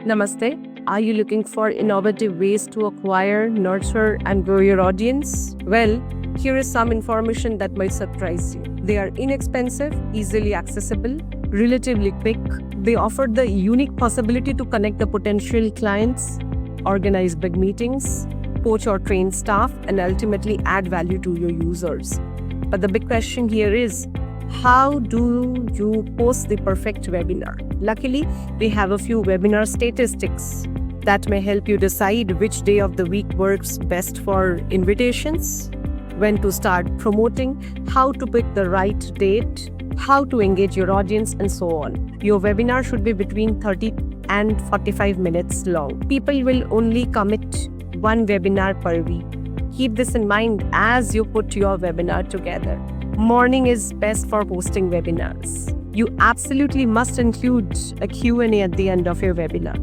Namaste. Are you looking for innovative ways to acquire, nurture, and grow your audience? Well, here is some information that might surprise you. They are inexpensive, easily accessible, relatively quick. They offer the unique possibility to connect the potential clients, organize big meetings, coach or train staff, and ultimately add value to your users. But the big question here is, how do you post the perfect webinar? Luckily, we have a few webinar statistics that may help you decide which day of the week works best for invitations, when to start promoting, how to pick the right date, how to engage your audience, and so on. Your webinar should be between 30 and 45 minutes long. People will only commit one webinar per week. Keep this in mind as you put your webinar together. Morning is best for hosting webinars. You absolutely must include a Q&A at the end of your webinar.